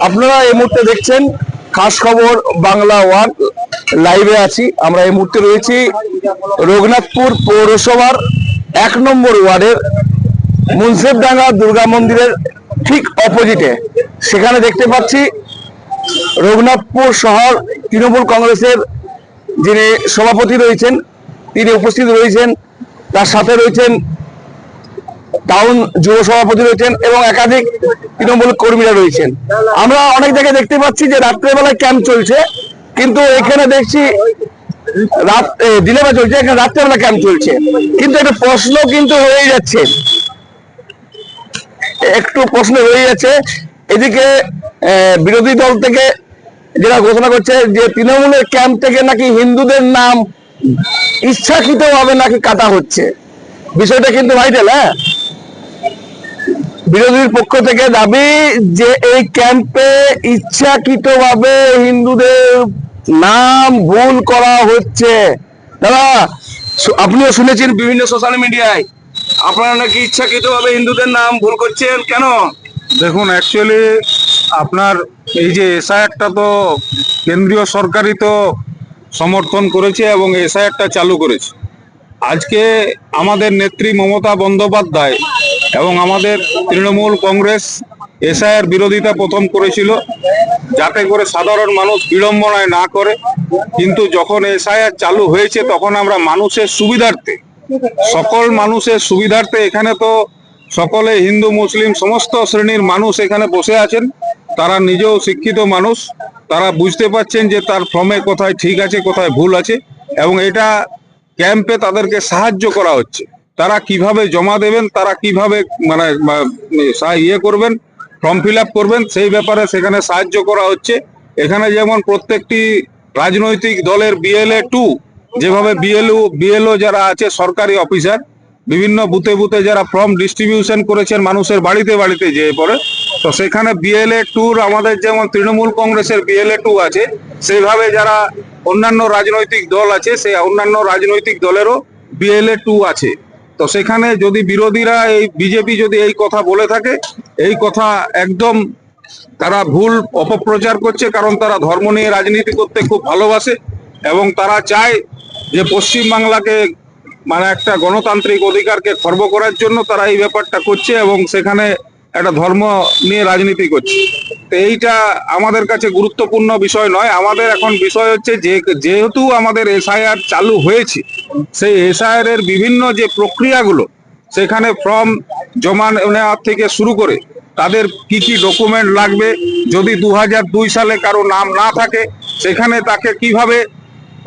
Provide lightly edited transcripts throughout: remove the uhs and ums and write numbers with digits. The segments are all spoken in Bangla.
আপনারা এই মুহূর্তে দেখছেন খাস খবর বাংলা ওয়ান লাইভে আছি। আমরা এই মুহূর্তে রয়েছি রঘুনাথপুর পৌরসভার 1 নম্বর ওয়ার্ডের মুন্সিফডাঙ্গা দুর্গা মন্দিরের ঠিক অপোজিটে। সেখানে দেখতে পাচ্ছি রঘুনাথপুর শহর তৃণমূল কংগ্রেসের যিনি সভাপতি রয়েছেন তিনি উপস্থিত রয়েছেন, তার সাথে রয়েছেন টাউন যুব সভাপতি রয়েছেন এবং একাধিক তৃণমূল কর্মীরা রয়েছেন। আমরা অনেক জায়গায় দেখতে পাচ্ছি যে রাত্রেবেলায় ক্যাম্প চলছে, কিন্তু এখানে দেখছি দিনের বেলা চলছে, এখানে রাত্রেবেলা ক্যাম্প চলছে। কিন্তু একটা প্রশ্ন কিন্তু হয়ে যাচ্ছে, এদিকে বিরোধী দল থেকে যেটা ঘোষণা করছে যে তৃণমূলের ক্যাম্প থেকে নাকি হিন্দুদের নাম ইচ্ছাকৃত ভাবে নাকি কাটা হচ্ছে। বিষয়টা কিন্তু ভাইটাল। বিরোধীর পক্ষ থেকে দাবি যে এই ক্যাম্পে ইচ্ছাকৃতভাবে হিন্দুদের নাম ভুল করা হচ্ছে। দাদা, আপনিও শুনেছেন বিভিন্ন সোশ্যাল মিডিয়ায় আপনারা নাকি ইচ্ছাকৃতভাবে হিন্দুদের নাম ভুল করছেন, কেন? দেখুন, অ্যাকচুয়ালি আপনার এই যে এসআইআরটা তো কেন্দ্রীয় সরকারই তো সমর্থন করেছে এবং এসআইআরটা চালু করেছে। আজকে আমাদের নেত্রী মমতা বন্দ্যোপাধ্যায় এবং আমাদের তৃণমূল কংগ্রেস এসআইআর বিরোধিতা প্রথম করেছিল যাতে করে সাধারণ মানুষ বিড়ম্বনায় না করে, কিন্তু যখন এসআইআর চালু হয়েছে তখন আমরা মানুষের সুবিধার্থে, সকল মানুষের সুবিধার্থে, এখানে তো সকলে হিন্দু মুসলিম সমস্ত শ্রেণীর মানুষ এখানে বসে আছেন, তারা নিজেও শিক্ষিত মানুষ, তারা বুঝতে পারছেন যে তার ফর্মে কোথায় ঠিক আছে কোথায় ভুল আছে, এবং এটা ক্যাম্পে তাদেরকে সাহায্য করা হচ্ছে। তারা কিভাবে জমা দেবেন, তারা কিভাবে করবেন, ফর্ম ফিল আপ করবেন, সেই ব্যাপারে সেখানে সাহায্য করা হচ্ছে। এখানে যেমন প্রত্যেকটি রাজনৈতিক দলের BLA 2 যেভাবে বিএলও যারা আছে সরকারি অফিসার বিভিন্ন বুথে বুথে যারা ফর্ম ডিস্ট্রিবিউশন করেছেন মানুষের বাড়িতে বাড়িতে যেয়ে পড়ে, তো সেখানে BLA 2 আমাদের যেমন তৃণমূল কংগ্রেসের BLA 2 আছে, সেইভাবে যারা অন্যান্য রাজনৈতিক দল আছে সেই অন্যান্য রাজনৈতিক দলেরও BLA 2 আছে। তো সেখানে যদি বিরোধীরা এই বিজেপি যদি এই কথা বলে থাকে, এই কথা একদম তারা ভুল অপপ্রচার করছে, কারণ তারা ধর্ম নিয়ে রাজনীতি করতে খুব ভালোবাসে এবং তারা চায় যে পশ্চিমবাংলাকে একটা গণতান্ত্রিক অধিকারকে খর্ব করার জন্য তারা এই ব্যাপারটা করছে এবং সেখানে একটা ধর্ম নিয়ে রাজনীতি করছে। তো এইটা আমাদের কাছে গুরুত্বপূর্ণ বিষয় নয়। আমাদের এখন বিষয় হচ্ছে যেহেতু আমাদের এসআইআর চালু হয়েছে, সেই এসআইআর এর বিভিন্ন যে প্রক্রিয়াগুলো, সেখানে ফর্ম জমা নেওয়ার থেকে শুরু করে তাদের কি কি ডকুমেন্ট লাগবে, যদি 2002 সালে কারো নাম না থাকে সেখানে তাকে কিভাবে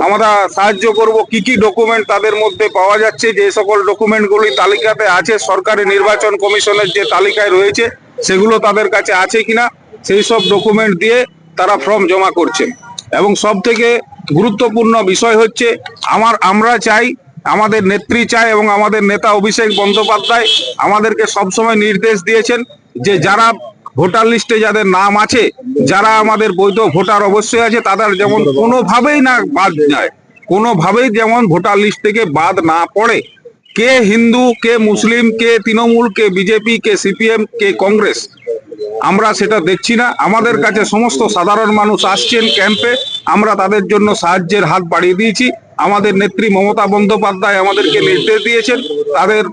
আমরা সাহায্য করব, কি কি ডকুমেন্ট তাদের মধ্যে পাওয়া যাচ্ছে, যে সকল ডকুমেন্টগুলি তালিকাতে আছে সরকারি নির্বাচন কমিশনের যে তালিকায় রয়েছে সেগুলো তাদের কাছে আছে কিনা, সেই সব ডকুমেন্ট দিয়ে তারা ফর্ম জমা করছেন। এবং সব থেকে গুরুত্বপূর্ণ বিষয় হচ্ছে আমরা চাই, আমাদের নেত্রী চায় এবং আমাদের নেতা অভিষেক বন্দ্যোপাধ্যায় আমাদেরকে সবসময় নির্দেশ দিয়েছেন যে যারা ভোটার লিস্টে যাদের নাম আছে, যারা আমাদের বৈধ ভোটার অবশ্যই আছে, তাদের যেমন কোনোভাবেই না বাদ যায়, কোনোভাবেই যেমন ভোটার লিস্ট থেকে বাদ না পড়ে। কে হিন্দু, কে মুসলিম, কে তৃণমূল, কে বিজেপি, কে CPM, কে কংগ্রেস, আমরা সেটা দেখছি না। আমাদের কাছে সমস্ত সাধারণ মানুষ আসছেন ক্যাম্পে, আমরা তাদের জন্য সাহায্যের হাত বাড়িয়ে দিয়েছি। আমাদের নেত্রী মমতা বন্দ্যোপাধ্যায় আমাদেরকে নির্দেশ দিয়েছেন তাদের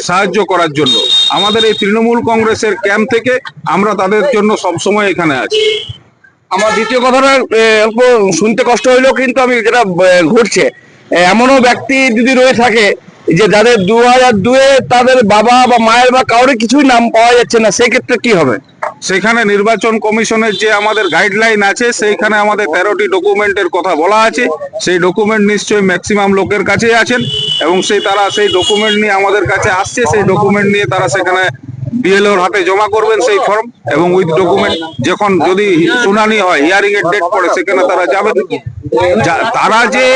সাহায্য করার জন্য। আমাদের এই তৃণমূল কংগ্রেসের ক্যাম্প থেকে আমরা তাদের জন্য সবসময় এখানে আছি। আমার দ্বিতীয় কথাটা অল্প শুনতে কষ্ট হইলেও কিন্তু আমি যেটা ঘটছে, এমনও ব্যক্তি যদি রয়ে থাকে যে যাদের 2002-এ তাদের বাবা বা মায়ের বা কারোর কিছুই নাম পাওয়া যাচ্ছে না, সেক্ষেত্রে কি হবে? সেখানে নির্বাচন কমিশনের যে আমাদের গাইডলাইন আছে, সেইখানে আমাদের 13টি ডকুমেন্টের কথা বলা আছে। সেই ডকুমেন্ট নিশ্চয়ই ম্যাক্সিমাম লোকের কাছেই আছেন এবং তারা সেই ডকুমেন্ট নিয়ে আমাদের কাছে আসছে। সেই ডকুমেন্ট নিয়ে তারা সেখানে BLOর হাতে জমা করবেন সেই ফর্ম, এবং উইথ ডকুমেন্ট যখন যদি শুনানি হয়, হিয়ারিং এর ডেট পড়ে, সেখানে তারা যাবেন। তারা যে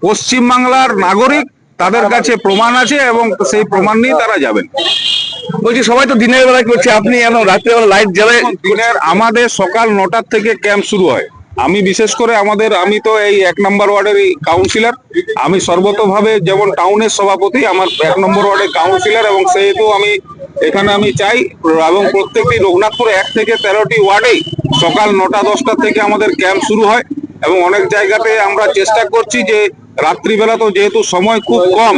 পশ্চিমবাংলার নাগরিক তাদের কাছে প্রমাণ আছে এবং সেই প্রমাণ নিয়ে তারা যাবেন। বলছি, সবাই তো দিনের বেলা করছে, আপনি এখন রাত্রেবেলা লাইট জ্বালায়? আমাদের সকাল 9টা থেকে ক্যাম্প শুরু হয়। আমি বিশেষ করে আমি তো এই 1 নম্বর ওয়ার্ডের কাউন্সিলর, আমি সর্বতভাবে যেমন টাউনের সভাপতি, আমার 1 নম্বর ওয়ার্ডের কাউন্সিলর, এবং সেহেতু আমি এখানে আমি চাই, এবং প্রত্যেকটি রঘুনাথপুর 1 থেকে 13টি ওয়ার্ডেই সকাল 9টা-10টা থেকে আমাদের ক্যাম্প শুরু হয়, এবং অনেক জায়গাতে আমরা চেষ্টা করছি যে রাত্রিবেলা তো যেহেতু সময় খুব কম,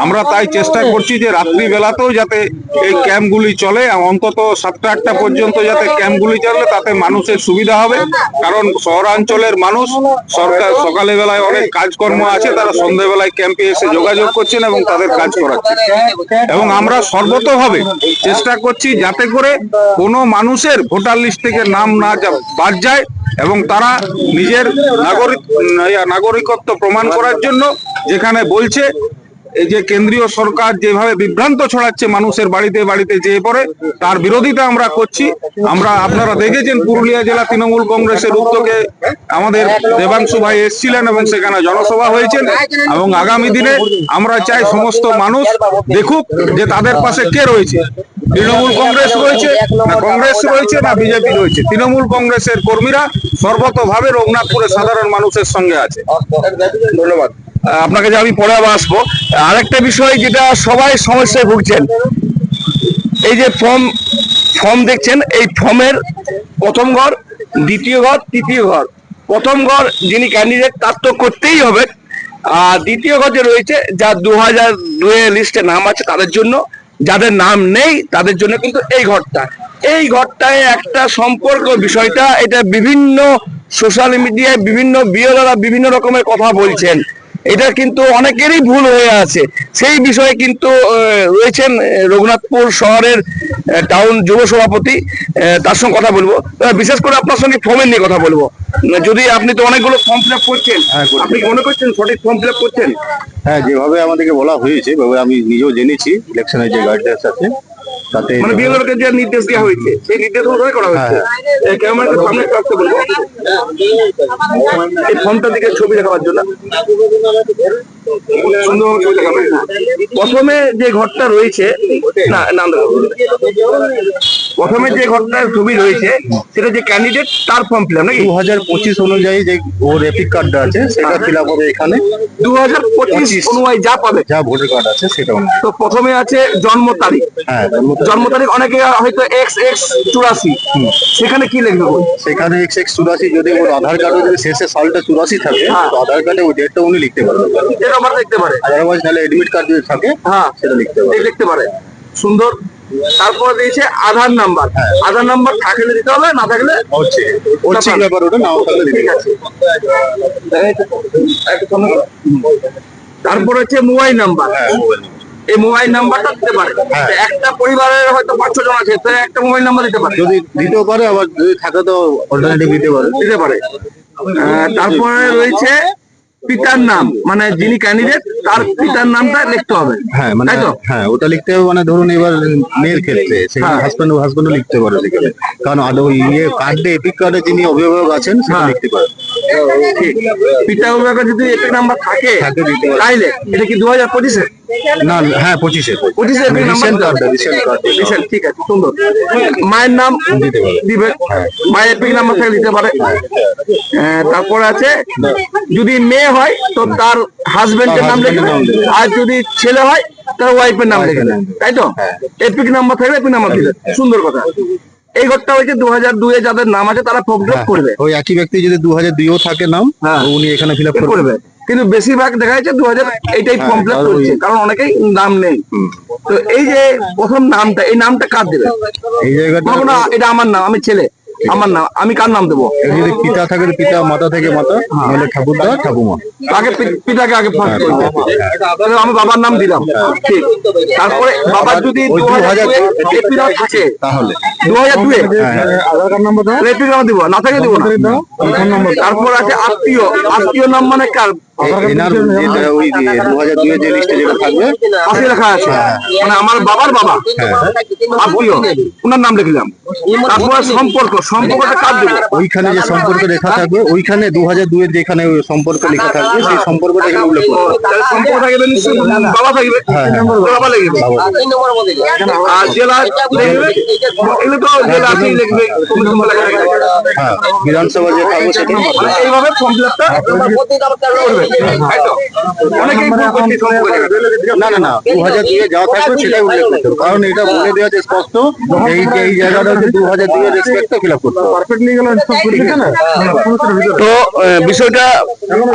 আমরা তাই চেষ্টা করছি যে রাত্রিবেলাতেও যাতে এই ক্যাম্পগুলি চলে, অন্তত 7টা-8টা পর্যন্ত যাতে ক্যাম্পগুলি চলে, তাতে মানুষের সুবিধা হবে। কারণ শহরাঞ্চলের মানুষ সকালে বেলায় অনেক কাজকর্ম আছে, তারা সন্ধ্যেবেলায় ক্যাম্পে এসে যোগাযোগ করছেন এবং তাদের কাজ করাচ্ছে। এবং আমরা সর্বতভাবে চেষ্টা করছি যাতে করে কোনো মানুষের ভোটার লিস্ট থেকে নাম না বাদ যায়, এবং তারা নিজের নাগরিকত্ব প্রমাণ করার জন্য, যেখানে বলছে এই যে কেন্দ্রীয় সরকার যেভাবে বিভ্রান্ত ছড়াচ্ছে মানুষের বাড়িতে বাড়িতে যেয়ে পড়ে, তার বিরোধিতা আমরা করছি। আপনারা দেখেছেন পুরুলিয়া জেলা তৃণমূল কংগ্রেসের উদ্যোগে আমাদের দেবাংশু ভাই এসেছিলেন এবং সেখানে জনসভা হয়েছেন, এবং আগামী দিনে আমরা চাই সমস্ত মানুষ দেখুক যে তাদের পাশে কে রয়েছে। তৃণমূল কংগ্রেস রয়েছে না বিজেপি রয়েছে, তৃণমূল কংগ্রেসের কর্মীরা সর্বতভাবে রঘুনাথপুরের সাধারণ মানুষের সঙ্গে আছে। ধন্যবাদ আপনাকে, যে আমি পরে আবার আসবো। আরেকটা বিষয় যেটা সবাই সমস্যায় ভুগছেন, এই যে ফর্ম দেখছেন, এই ফর্মের প্রথম ঘর, দ্বিতীয় ঘর, তৃতীয় ঘর। প্রথম ঘর যিনি ক্যান্ডিডেট তার তো করতেই হবে, আর দ্বিতীয় ঘর যে রয়েছে যা 2002 লিস্টে নাম আছে তাদের জন্য, যাদের নাম নেই তাদের জন্য কিন্তু এই ঘরটায় একটা সম্পর্ক বিষয়টা, এটা বিভিন্ন সোশ্যাল মিডিয়ায় বিভিন্ন বিরোধীরা বিভিন্ন রকমের কথা বলছেন, এটা কিন্তু অনেকেরই ভুল হয়ে আছে। সেই বিষয়ে কিন্তু রয়েছেন রঘুনাথপুর শহরের টাউন যুব সভাপতি, তার সঙ্গে কথা বলবো। বিশেষ করে আপনার সঙ্গে ফর্মের নিয়ে কথা বলবো। যদি আপনি তো অনেকগুলো ফর্ম ফিল আপ করছেন, আপনি কি মনে করছেন সঠিক ফর্ম ফিল আপ করছেন? হ্যাঁ, যেভাবে আমাদেরকে বলা হয়েছে আমি নিজেও জেনেছি, ইলেকশনের যে গাইডলাইন্স আছে তাতে মানে বিএলওকে যে নির্দেশ দেওয়া হয়েছে সেই নির্দেশ অনুযায়ী করা হয়েছে। ক্যামেরাকে সামনে রাখতে বলবো, এই ফর্মটার দিকে ছবি দেখাবার জন্য। প্রথমে যে ঘরটা রয়েছে, প্রথমে যে ঘরটার ছবি রয়েছে সেটা যে ক্যান্ডিডেট তার ফর্ম ফিল আপ নাকি 2025 অনুযায়ী যে ওর এপিক কার্ডটা আছে সেটা ফিল আপ হবে এখানে। 2025 অনুযায়ী যা পাবে, যা ভোটার কার্ড আছে সেটা। তো প্রথমে আছে জন্ম তারিখ। হ্যাঁ, জন্ম তারিখ অনেকে হয়তো XX84, সেখানে কি লিখবে? সেখানে XX84, যদি ওর আধার কার্ডে যদি শেষে সালটা 84 থাকে, তো আধার কার্ডে ওই ডেটটা উনি লিখতে পারবেন, এটা আমরা লিখতে পারে। আদারওয়াইজ তাহলে এডমিট কার্ড যদি থাকে সেটা লিখতে পারে। সুন্দর। তারপরে দিয়েছে আধার নাম্বার। আধার নাম্বার থাকলে দিতে হবে, না থাকলে হচ্ছে ব্যাপার, ওটা নাও থাকলে দিতে হবে। তারপরে হচ্ছে মোবাইল নাম্বার। এই মোবাইল নাম্বারটা দিতে পারে। একটা পরিবারের হয়তো 5-6 জন আছে, তো একটা মোবাইল নাম্বার দিতে পারে, যদি দিতেও পারে, আবার যদি থাকে তো অল্টারনেটিভ দিতে পারে। তারপরে রয়েছে পিতার নাম, মানে যিনি ক্যান্ডিডেট তার পিতার নামটা লিখতে হবে। হ্যাঁ, মানে হ্যাঁ, ওটা লিখতে হবে। মানে ধরুন এবার মেয়ের ক্ষেত্রে সেখানে হাজবেন্ডও লিখতে পারে সেখানে, কারণ কার্ডে এপিক কার্ডে যিনি অভিভাবক আছেন সেটা লিখতে পারে। পিতা অভিভাবকের যদি এপিক নাম্বার থাকে তাইলে এটা কি 2025-এ? না, হ্যাঁ, 25-এ ঠিক আছে, সুন্দর। মায়ের নাম দিবে, মায়ের এপিক নাম্বার থেকে দিতে পারে। তারপরে আছে যদি মেয়ে হয় তো তার হাজবেন্ডের নাম লিখবে, আর যদি ছেলে হয় তার ওয়াইফের নাম লিখবে, তাই তো? এপিক নাম্বার থাকলে এপিক নাম্বার দিবে। সুন্দর কথা। এই ঘরটা হচ্ছে 2002-এ যাদের নাম আছে তারা ফর্ম ফিল আপ করবে। ওই একই ব্যক্তি যদি 2002-ও থাকে নাম, উনি এখানে ফিল আপ করবে। কিন্তু বেশিরভাগ দেখা যাচ্ছে 2000 এইটাই ফর্ম ফিল আপ করছে, কারণ অনেকেই নাম নেই। তো এই যে প্রথম নামটা, এই নামটা কার দেবে? এই জায়গাটা এটা আমার নাম, আমি ছেলে, আমার নাম, আমি কার নাম দেবো? যদি পিতা থাকে পিতা, মাতা থেকে মাতা, নাহলে ঠাকুরদা ঠাকুমা। আগে পিতাকে আগে ফার্স্ট করবো, আমি বাবার নাম দিলাম, ঠিক। তারপরে বাবার যদি 2002 থাকে তাহলে 2002 আধার কার্ড নাম্বার এপিক নাম্বার দিব, না থাকে দিব না। তারপর আছে আত্মীয় নাম, মানে কার? এনার ওই 2002 যে লিস্টে যেটা থাকবে পাশে লেখা আছে, মানে আমার বাবার বাবা আত্মীয়, ওনার নাম লিখলাম। তারপরে সম্পর্কটা কার দেবো? ওইখানে যে সম্পর্ক লেখা থাকবে, ওইখানে 2002 এর যেখানে সম্পর্ক লেখা থাকবে সেই সম্পর্কটা এখানে উল্লেখ করবে। সম্পর্ক থাকবে, বাবা থাকবে, বাবা লিখবে। আর জেলা লিখবে, এগুলো তো জেলা আছে লিখবে, বিধানসভা যে থাকবে সেটা। এইভাবে ফর্ম ফিল আপটা করবে। তাই তো? অনেকেই ভুল করছে এই সম্পর্ক জায়গাটা। না না না 2002 যা থাকবে সেটাই উল্লেখ করতে হবে, কারণ এটা বলে দেওয়া আছে স্পষ্ট এই জায়গাটা হচ্ছে 2002 রেসপেক্টটা ফিল আপ করতে হবে। তো বিষয়টা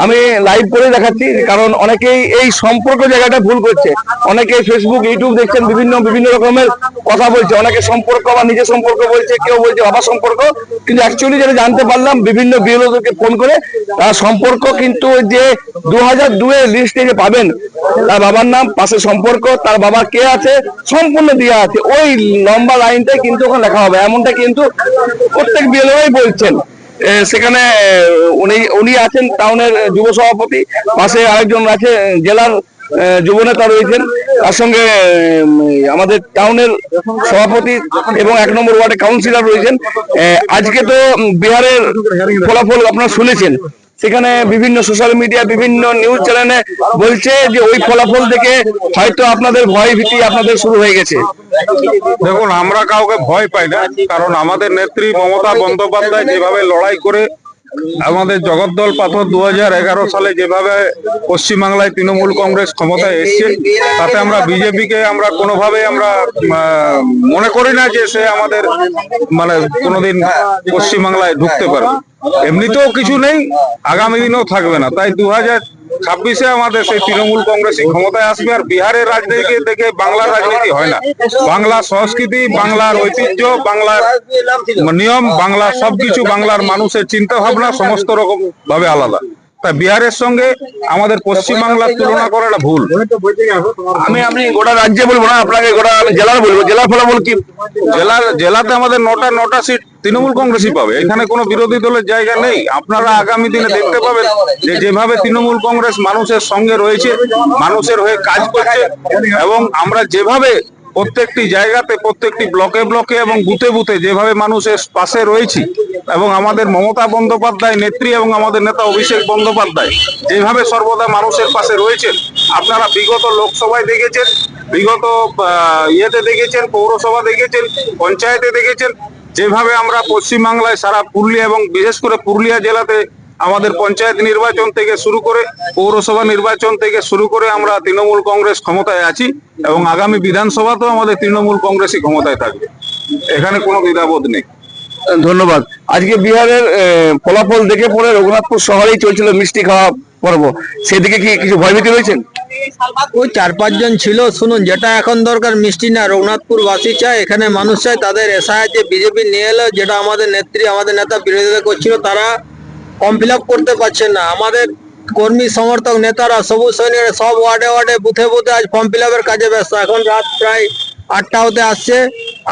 আমি লাইভ করে দেখাচ্ছি, কারণ অনেকেই এই সম্পর্ক জায়গাটা ভুল করছে। অনেকে ফেসবুক ইউটিউব দেখছেন, বিভিন্ন বিভিন্ন রকমের কথা বলছে, অনেকে সম্পর্ক বা নিজের সম্পর্ক বলছে, কেউ বলছে বাবা সম্পর্ক, কিন্তু অ্যাকচুয়ালি যেটা জানতে পারলাম বিভিন্ন বিএলওদেরকে ফোন করে, তার সম্পর্ক কিন্তু যে 2002 এর লিস্টে যে পাবেন, তার বাবার নাম, পাশে সম্পর্ক, তার বাবা কে আছে সম্পূর্ণ দেওয়া আছে, ওই লম্বা লাইনটাই কিন্তু ওখানে লেখা হবে, এমনটা কিন্তু প্রত্যেক বিএলওই বলছেন। সেখানে উনি উনি আছেন টাউনের যুব সভাপতি, পাশে আরেকজন আছে জেলার যুব নেতা রয়েছেন, তার সঙ্গে আমাদের টাউনের সভাপতি এবং 1 নম্বর ওয়ার্ডে কাউন্সিলর রয়েছেন। আজকে তো বিহারের ফলাফল আপনারা শুনেছেন, সেখানে বিভিন্ন সোশ্যাল মিডিয়া, বিভিন্ন নিউজ চ্যানেলে বলছে যে ওই ফলাফল থেকে হয়তো আপনাদের ভয় ভীতি আপনাদের শুরু হয়ে গেছে। দেখুন, আমরা কাউকে ভয় পাই না, কারণ আমাদের নেত্রী মমতা বন্দ্যোপাধ্যায় যেভাবে লড়াই করে আমাদের জগদ্দল পাথর 2011 সালে যেভাবে পশ্চিমবাংলায় তৃণমূল কংগ্রেস ক্ষমতায় এসছে, তাতে আমরা বিজেপিকে আমরা কোনোভাবে আমরা মনে করি না যে সে আমাদের মানে কোনোদিন পশ্চিমবাংলায় ঢুকতে পারবে। এমনিতেও কিছু নেই, আগামী দিনেও থাকবে না। তাই 2026-এ আমাদের সেই তৃণমূল কংগ্রেসই ক্ষমতায় আসবে। আর বিহারের রাজনীতি দেখে বাংলার রাজনীতি হয় না। বাংলার সংস্কৃতি, বাংলার ঐতিহ্য, বাংলার নিয়ম, বাংলার সবকিছু, বাংলার মানুষের চিন্তা ভাবনা সমস্ত রকম ভাবে আলাদা। তাই বিহারের সঙ্গে আমাদের পশ্চিমবাংলার তুলনা করাটা ভুল। আমি গোটা রাজ্যে বলবো না, আপনাকে গোটা জেলার বলবো। জেলার ফলাফল কি? জেলাতে আমাদের নটা সিট তৃণমূল কংগ্রেসই পাবে, এখানে কোনো বিরোধী দলের জায়গা নেই। আপনারা আগামী দিনে দেখতে পাবেন যে যেভাবে তৃণমূল কংগ্রেস মানুষের সঙ্গে রয়েছে, মানুষের হয়ে কাজ করছে, এবং আমরা যেভাবে প্রত্যেকটি জায়গাতে, প্রত্যেকটি ব্লকে ব্লকে এবং বুথে বুথে যেভাবে মানুষের পাশে রয়েছি, এবং আমাদের মমতা বন্দ্যোপাধ্যায় নেত্রী এবং আমাদের নেতা অভিষেক বন্দ্যোপাধ্যায় যেভাবে সর্বদা মানুষের পাশে রয়েছেন, আপনারা বিগত লোকসভায় দেখেছেন, বিগত ইয়েতে দেখেছেন, পৌরসভা দেখেছেন, পঞ্চায়েতে দেখেছেন, যেভাবে আমরা পশ্চিমবাংলায় সারা পুরুলিয়া এবং বিশেষ করে পুরুলিয়া জেলাতে আমাদের পঞ্চায়েত নির্বাচন থেকে শুরু করে পৌরসভা নির্বাচন থেকে শুরু করে আমরা তৃণমূল কংগ্রেস ক্ষমতায় আছি, এবং আগামী বিধানসভাতেও আমাদের তৃণমূল কংগ্রেসই ক্ষমতায় থাকবে, এখানে কোনো দ্বিধাবোধ নেই। ধন্যবাদ। আজকে বিহারের ফলাফল দেখে পরে রঘুনাথপুর শহরেই চলছিল মিষ্টি খাওয়া পর্ব, সেদিকে কি কিছু ভয়ভীতি রয়েছেন? ওই 4-5 জন ছিল। শুনুন, যেটা এখন দরকার মিষ্টি না, রঘুনাথপুর বাসী চায়, এখানে মানুষ চায় তাদের এসআইআর যে বিজেপি নিয়ে এলো, যেটা আমাদের নেত্রী, আমাদের নেতা বিরোধিতা করছিল, তারা ফর্ম ফিল আপ করতে পারছে না। আমাদের কর্মী সমর্থক নেতারা, সবুজ সৈনিকরা সব ওয়ার্ডে ওয়ার্ডে বুথে বুথে আজ ফর্ম ফিল আপের কাজে ব্যস্ত। এখন রাত প্রায় 8টা হতে আসছে,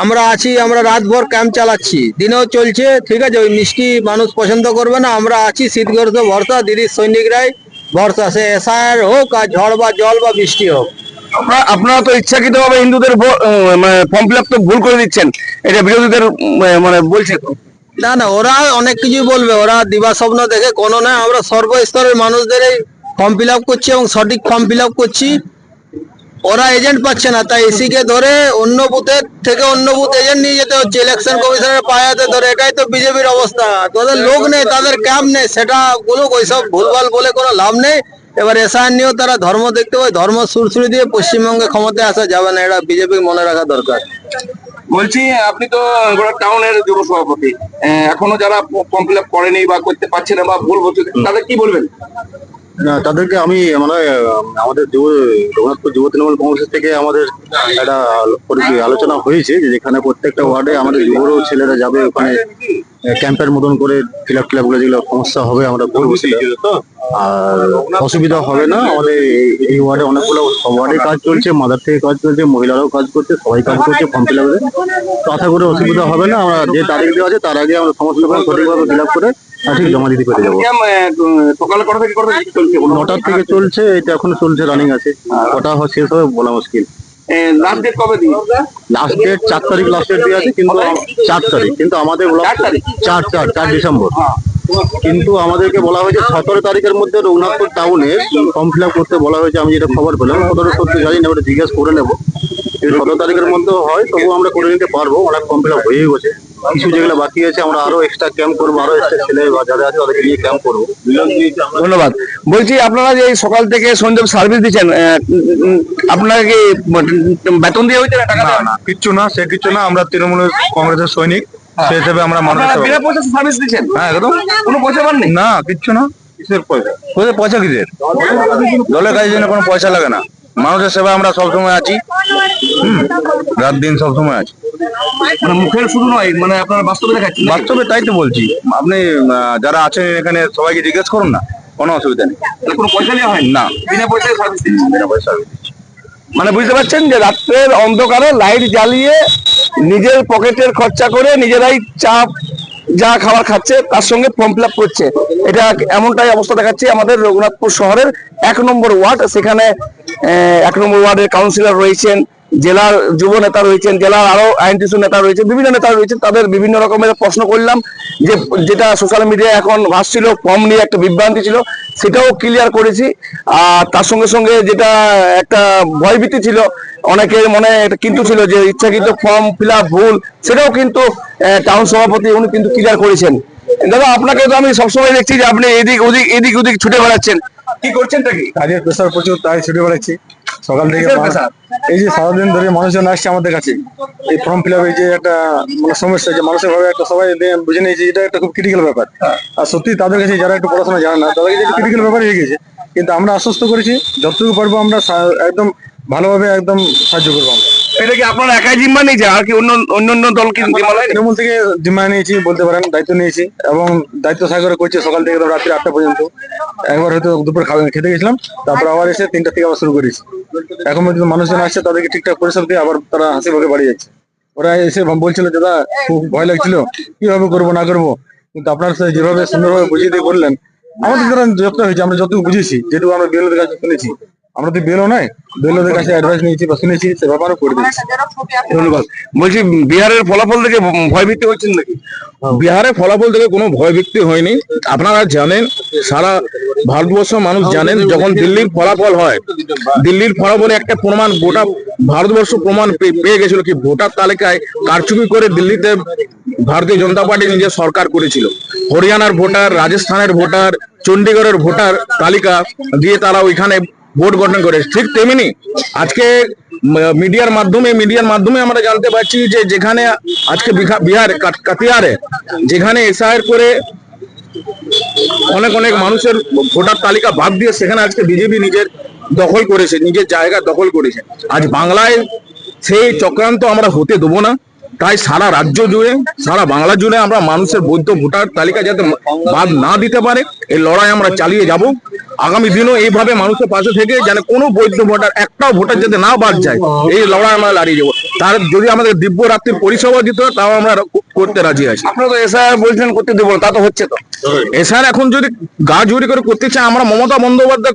আমরা আছি, আমরা রাতভর ক্যাম্প চালাচ্ছি, দিনেও চলছে। ঠিক আছে, ওই মিষ্টি মানুষ পছন্দ করবে না, আমরা আছি, শীতগ্রস্ত ভরসা, দিদির সৈনিকরাই ভরসা, সে এসআইআর হোক আর ঝড় বা জল বা বৃষ্টি হোক। আপনারা তো ইচ্ছাকৃতভাবে হিন্দুদের ফর্ম ফিল আপ তো ভুল করে দিচ্ছেন, এটা বিরোধীদের মানে বলছে তো। না না, ওরা অনেক কিছুই বলবে, ওরা দিবা স্বপ্ন দেখে কোনো না, আমরা সর্বস্তরের মানুষদের ফর্ম ফিল আপ করছি এবং সঠিক ফর্ম ফিল আপ করছি। ওরা এজেন্ট পাচ্ছে না, তাই এসিকে ধরে অন্য বুথের থেকে অন্য বুথ এজেন্ট নিয়ে যেতে হচ্ছে, ইলেকশন কমিশনের পায়াতে ধরে। এটাই তো বিজেপির অবস্থা, তাদের লোক নেই, তাদের ক্যাম্প নেই, সেটা বলুক, ওইসব ভুলভাল বলে কোনো লাভ নেই। এবার এসআইআর নিয়েও তারা ধর্ম দেখতে পায়, ধর্ম সুরসুরি দিয়ে পশ্চিমবঙ্গে ক্ষমতায় আসা যাবে না, এটা বিজেপি মনে রাখা দরকার। বলছি, আপনি তো গোটা টাউনের যুব সভাপতি, এখনো যারা ফর্ম ফিল আপ করেনি বা করতে পারছে না বা ভুল বলছে, তাদের কি বলবেন? না, তাদেরকে আমি মানে আমাদের রঘুনাথপুর যুব তৃণমূল কংগ্রেস থেকে আমাদের একটা আলোচনা হয়েছে যে যেখানে প্রত্যেকটা ওয়ার্ডে আমাদের যুবরও ছেলেরা যাবে, ওখানে ক্যাম্পের মতন করে ফিল আপ গুলো, যেগুলো সমস্যা হবে আমরা বলবো, আর অসুবিধা হবে না। আমাদের এই ওয়ার্ডে অনেকগুলো ওয়ার্ডে কাজ চলছে, মাদার থেকে কাজ চলছে, মহিলারাও কাজ করছে, সবাই কাজ করছে ফর্ম ফিল আপে। তো আশা করে অসুবিধা হবে না। আমরা যে তারিখ দেওয়া আছে তার আগে আমরা সমস্ত সঠিকভাবে ফিল আপ করে ঠিক জমা দিতে পেরে যাবো। সকালে কটা থেকে কটা চলছে? 9টার থেকে চলছে, এটা এখনো চলছে, রানিং আছে। কটা শেষ হবে বলা মুশকিল। লাস্ট ডেট কবে দিন? লাস্ট ডেট 4 তারিখ লাস্ট ডেট দিয়ে আছে, কিন্তু 4 তারিখ, কিন্তু আমাদের 4 ডিসেম্বর, কিন্তু আমাদেরকে বলা হয়েছে 17 তারিখের মধ্যে রঘুনাথপুর টাউনে ফর্ম ফিল আপ করতে বলা হয়েছে। আমি যেটা খবর পেলাম, কতটা সত্যি জানি না, ওটা জিজ্ঞেস করে নেবো। যদি 17 তারিখের মধ্যে হয় তবু আমরা করে নিতে পারবো, অনেক ফর্ম ফিল আপ হয়ে গেছে। কিছু যেগুলো বাকি আছে আমরা আরো এক্সট্রা ক্যাম্প করবো, আরো এক্সট্রা ছেলে বা যারা আছে তাদেরকে নিয়ে ক্যাম্প করবো। ধন্যবাদ। বলছি আপনারা যে এই সকাল থেকে সন্ধ্যে সার্ভিস দিচ্ছেন, আপনাকে বেতন দিয়ে হইতে টাকা দেওয়া হয়? না কিচ্ছু না, সে কিচ্ছু না, আমরা তৃণমূল কংগ্রেসের সৈনিক, সেই হিসেবে আমরা আপনারা মানুষের বিনা পয়সা সার্ভিস দিচ্ছেন? হ্যাঁ একদম। কোনো পয়সা পাননি? না কিচ্ছু না, কিসের পয়সা, কোথায় পয়সা কিসের, দলের কাজের জন্য কোনো পয়সা লাগে না, মানুষের সেবা আমরা সবসময় আছি, রাত দিন সবসময় আছি। মানে মুখের শুধু নয়, মানে আপনারা বাস্তবে দেখাচ্ছেন? বাস্তবে তাই তো বলছি, আপনি যারা আছেন এখানে সবাইকে জিজ্ঞেস করুন না, কোনো অসুবিধা নেই। কোনো পয়সা নেওয়া হয় না, বিনা পয়সায় সার্ভিস দিচ্ছেন? বিনা পয়সা। মানে বুঝতে পারছেন যে রাত্রের অন্ধকারে লাইট জ্বালিয়ে নিজের পকেটের খরচা করে নিজেরাই চা যা খাবার খাচ্ছে তার সঙ্গে ফর্ম ফিল আপ করছে। এটা এমনটাই অবস্থা দেখাচ্ছে আমাদের রঘুনাথপুর শহরের 1 নম্বর ওয়ার্ড। সেখানে 1 নম্বর ওয়ার্ডের কাউন্সিলর রয়েছেন, জেলার যুব নেতা রয়েছেন, জেলার আরো আইনটিসু নেতা রয়েছেন, বিভিন্ন নেতা রয়েছেন। তাদের বিভিন্ন রকমের প্রশ্ন করলাম, যে যেটা সোশ্যাল মিডিয়ায় এখন ভাসছিল ফর্ম নিয়ে একটা বিভ্রান্তি ছিল, সেটাও ক্লিয়ার করেছি। আর তার সঙ্গে সঙ্গে যেটা একটা ভয়ভীতি ছিল অনেকের মনে, এটা কিন্তু ছিল যে ইচ্ছাকৃত ফর্ম ফিল আপ ভুল, সেটাও কিন্তু টাউন সভাপতি উনি কিন্তু ক্লিয়ার করেছেন। দাদা, আপনাকে তো আমি সবসময় দেখছি যে আপনি এদিক ওদিক ছুটে বেড়াচ্ছেন, কি করছেনটা কি? কাজের প্রেসার প্রচুর, তাই ছুটে বেড়াচ্ছি সকাল থেকে। কিসের pressure? এই যে সারাদিন ধরে মানুষজন আসছে আমাদের কাছে, এই ফর্ম ফিল আপের যে একটা মানে সমস্যা, যে মানুষের ভাবে একটা সবাই বুঝে নিয়েছে, এটা একটা খুব ক্রিটিক্যাল ব্যাপার। আর সত্যি তাদের কাছে যারা একটু পড়াশোনা জানে না, তাদের কাছে ক্রিটিক্যাল ব্যাপার হয়ে গেছে। কিন্তু আমরা আশ্বস্ত করেছি যতটুকু পারবো আমরা একদম ভালোভাবে একদম সাহায্য করবো আমরা। এটা কি আপনারা একাই জিম্মা নিয়েছে, আর কি অন্য দল কি জিম্মা নেয়নি? তৃণমূল থেকে জিম্মা নিয়েছি বলতে পারেন, দায়িত্ব নিয়েছি, এবং দায়িত্ব সাগরে করছি সকাল থেকে একদম রাত্রি 8টা পর্যন্ত। একবার হয়তো দুপুর খেতে গেছিলাম, তারপর আবার এসে 3টা থেকে আবার শুরু করেছি। এখন পর্যন্ত মানুষজন আসছে, তাদেরকে ঠিকঠাক পরিষেবা দিয়ে আবার তারা হাসি মুখে বাড়ি যাচ্ছে। ওরা এসে বলছিল দাদা খুব ভয় লাগছিল, কিভাবে করবো না করবো, কিন্তু আপনার সাথে যেভাবে সুন্দরভাবে বুঝিয়ে দিয়ে বললেন, আমাদের দ্বারা যতটা হয়েছে আমরা যতটুকু বুঝেছি, যেটুকু আমরা বিএলওদের কাছে শুনেছি, আমরা তো বিএলও নয়, বিএলওদের কাছে অ্যাডভাইস নিয়েছি বা শুনেছি, সে ব্যাপারও করে দিচ্ছি। ধন্যবাদ। বলছি বিহারের ফলাফল থেকে ভয়ভীতি হচ্ছেন নাকি? বিহারের ফলাফল থেকে কোনো ভয়ভীতি হয়নি। আপনারা জানেন, সারা ভারতবর্ষ মানুষ জানেন, যখন দিল্লির ফলাফল হয়, দিল্লির ফলাফলে একটা প্রমাণ গোটা ভারতবর্ষ প্রমাণ পেয়ে গেছিল কি ভোটার তালিকায় কারচুপি করে দিল্লিতে ভারতীয় জনতা পার্টি নিজের সরকার করেছিল। হরিয়ানার ভোটার, রাজস্থানের ভোটার, চণ্ডীগড়ের ভোটার তালিকা দিয়ে তারা ওইখানে ভোট গঠন করে। ঠিক তেমনি আজকে মিডিয়ার মাধ্যমে আমরা জানতে পারছি যে যেখানে আজকে বিহার কাতিয়ারে যেখানে এসআইআর করে অনেক মানুষের ভোটার তালিকা বাদ দিয়ে সেখানে আজকে বিজেপি নিজের দখল করেছে, নিজের জায়গা দখল করেছে। আজ বাংলায় সেই চক্রান্ত আমরা হতে দেবো না। তাই সারা রাজ্য জুড়ে, সারা বাংলা জুড়ে আমরা মানুষের বৈধ ভোটার তালিকা যাতে বাদ না দিতে পারে, এই লড়াই আমরা চালিয়ে যাব। আগামী দিনও এইভাবে মানুষের পাশে থেকে যেন কোনো বৈধ ভোটার, একটাও ভোটার যাতে না বাদ যায়, এই লড়াই আমরা লাড়িয়ে যাবো। তার যদি আমাদের দিব্য রাত্রির পরিষেবা দিতে হয়, তাও আমরা করতে রাজি আছি। আপনারা তো এসআইআর বলছেন করতে দেবো না, তা তো হচ্ছে তো। এছাড়া এখন যদি গা জোরি করে করতে চায়, আমরা মমতা বন্দ্যোপাধ্যায়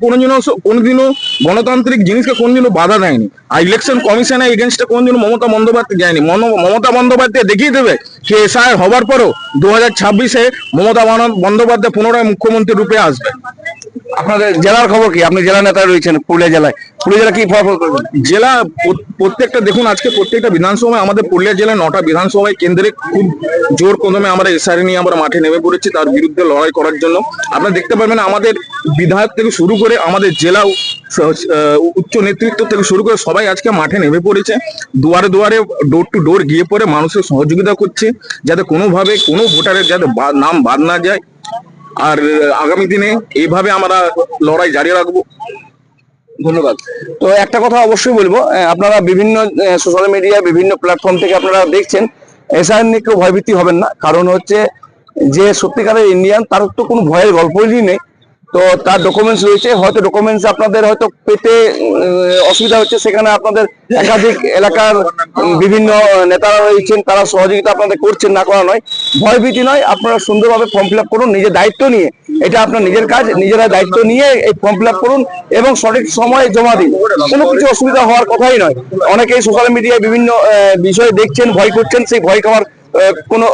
কোনোদিনও গণতান্ত্রিক জিনিসকে কোনোদিনও বাধা দেয়নি। আর ইলেকশন কমিশনের এগেনস্টে কোনোদিনও মমতা বন্দ্যোপাধ্যায় যায়নি। মমতা বন্দ্যোপাধ্যায় দেখিয়ে দেবে যে এসআইআর হবার পরও 2026-এ মমতা বন্দ্যোপাধ্যায় পুনরায় মুখ্যমন্ত্রী রূপে আসবে। আপনাদের জেলার খবর কি? আপনি জেলা নেতা রয়েছেন পুরুলিয়া জেলায়, কি ফলাফল করবেন? জেলা প্রত্যেকটা দেখুন, আজকে প্রত্যেকটা বিধানসভায়, আমাদের পুরুলিয়া জেলায় 9টা বিধানসভায় কেন্দ্রে খুব জোর কদমে আমরা এসআইআর নিয়ে আমরা মাঠে নেমে পড়েছি তার বিরুদ্ধে লড়াই করার জন্য। আপনারা দেখতে পারবেন আমাদের বিধায়ক থেকে শুরু করে আমাদের জেলা উচ্চ নেতৃত্ব থেকে শুরু করে সবাই আজকে মাঠে নেমে পড়েছে, দুয়ারে দুয়ারে ডোর টু ডোর গিয়ে পড়ে মানুষের সহযোগিতা করছে, যাতে কোনোভাবে কোনো ভোটারের যাতে নাম বাদ না যায়। আর আগামী দিনে এইভাবে আমরা লড়াই জারি রাখবো। ধন্যবাদ। তো একটা কথা অবশ্যই বলবো, আপনারা বিভিন্ন সোশ্যাল মিডিয়া, বিভিন্ন প্ল্যাটফর্ম থেকে আপনারা দেখছেন, এসআইআর নিয়ে কেউ ভয়ভীতি হবেন না। কারণ হচ্ছে যে সত্যিকারের ইন্ডিয়ান, তার তো কোনো ভয়ের গল্পই নেই। তো তার ডকুমেন্টস রয়েছে, হয়তো ডকুমেন্টস আপনাদের হয়তো পেতে অসুবিধা হচ্ছে, সেখানে আপনাদের একাধিক এলাকার বিভিন্ন নেতারা রয়েছেন, তারা সহযোগিতা আপনাদের করছেন, না করা নয়। ভয়ভীতি নয়, আপনারা সুন্দরভাবে ফর্ম ফিল আপ করুন নিজের দায়িত্ব নিয়ে। এটা আপনার নিজের কাজ, নিজেরা দায়িত্ব নিয়ে এই ফর্ম ফিল আপ করুন এবং সঠিক সময়ে জমা দিন। কোনো কিছু অসুবিধা হওয়ার কথাই নয়। অনেকেই সোশ্যাল মিডিয়ায় বিভিন্ন বিষয় দেখছেন, ভয় করছেন, সেই ভয় খাওয়ার কোনো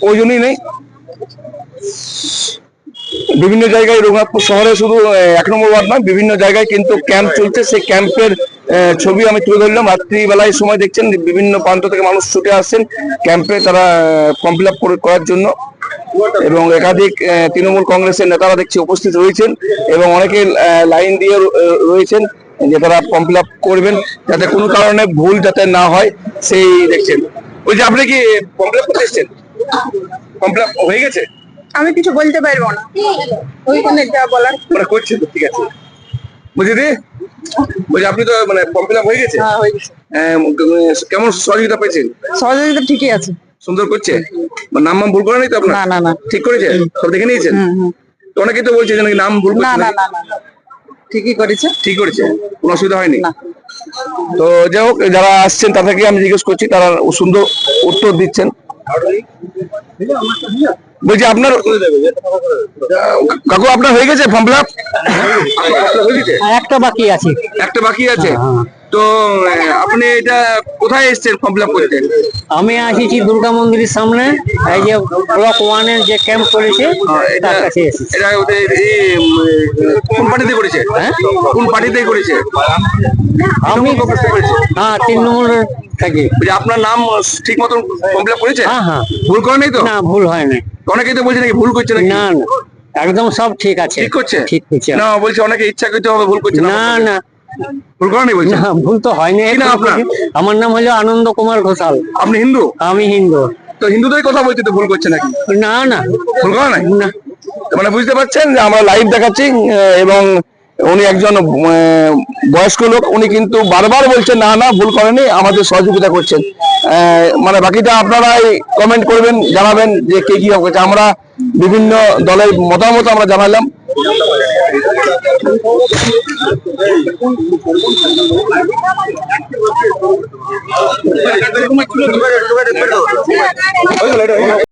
প্রয়োজনই নেই। বিভিন্ন জায়গায় রঘুনাথপুর শহরে শুধু 1 নম্বর ওয়ার্ড নয়, বিভিন্ন জায়গায় কিন্তু ক্যাম্প চলছে। সেই ক্যাম্পের ছবি আমি তুলে ধরলাম। রাত্রিবেলায় সময় দেখছেন যে বিভিন্ন প্রান্ত থেকে মানুষ ছুটে আসছেন ক্যাম্পে তারা ফর্ম ফিল আপ করার জন্য, এবং একাধিক তৃণমূল কংগ্রেসের নেতারা দেখছি উপস্থিত রয়েছেন এবং অনেকে লাইন দিয়ে রয়েছেন যে তারা ফর্ম ফিল আপ করবেন, যাতে কোনো কারণে ভুল যাতে না হয় সেই দেখছেন। ওই যে আপনি কি ফর্ম ফিল আপ করতে এসেছেন? ফর্ম ফিল আপ হয়ে গেছে? আমি কিছু বলতে পারবো না, ওইখানে যা বলার। মানে করছেন তো, ঠিক আছে। বুঝলি দি, বলছি আপনি তো মানে ফর্ম ফিল আপ হয়ে গেছে? হ্যাঁ, হয়ে গেছে। কেমন সহযোগিতা পেয়েছেন? সহযোগিতা ঠিকই আছে। সুন্দর করছে? নাম ভুল করে নাই তো আপনার? না না না, ঠিক করেছে? সব দেখে নিয়েছেন? তো অনেকেই তো বলছে যে নাকি নাম ভুল না করছে। না না না, ঠিকই করেছে। ঠিক করেছে, কোনো অসুবিধা হয়নি? না। তো যাই হোক, যারা আসছেন তাদেরকে আমি জিজ্ঞেস করছি, তারা সুন্দর উত্তর দিচ্ছেন। বলছি আপনার কাকু আপনার হয়ে গেছে ফর্ম ফিল আপ? হয়ে গেছে? একটা বাকি আছে। একটা বাকি আছে। তো আপনি এটা কোথায় এসেছেন ফর্ম ফিল আপ করতে? আমি আসিছি দুর্গা মন্দিরের সামনে, এই যে ব্লক 1 এর যে ক্যাম্প করেছে তার কাছে এসেছি। এটা ওদের কোন পার্টিতে করেছে? কোন পার্টিতে করেছে? আমি করেছে। হ্যাঁ 3 নম্বর থেকে। বলছি আপনার নাম ঠিক মতন ফর্ম ফিল আপ করেছে? হ্যাঁ হ্যাঁ, ভুল করে নাই তো? না ভুল হয় না। অনেকেই তো বলছে নাকি ভুল করছে নাকি? না না, একদম সব ঠিক আছে। ঠিক করছে? ঠিক করছে। না বলছে অনেকে ইচ্ছা করতে হবে ভুল করছে না না ভুল করে নাই বলছে? না, ভুল তো হয়নি। কি নাম আপনার? আমার নাম হলো আনন্দ কুমার ঘোষাল। আপনি হিন্দু? আমি হিন্দু। তো হিন্দুদের কথা বলতে তো ভুল করছে নাকি? না না, ভুল করে নাই? না। মানে বুঝতে পারছেন যে আমরা লাইভ দেখাচ্ছি, এবং উনি একজন বয়স্ক লোক, উনি কিন্তু বারবার বলছেন না না ভুল করেনি, আমাদের সহযোগিতা করছেন। মানে বাকিটা আপনারাই কমেন্ট করবেন, জানাবেন যে কে কি হচ্ছে। আমরা বিভিন্ন দলের মতামত আমরা জানালাম।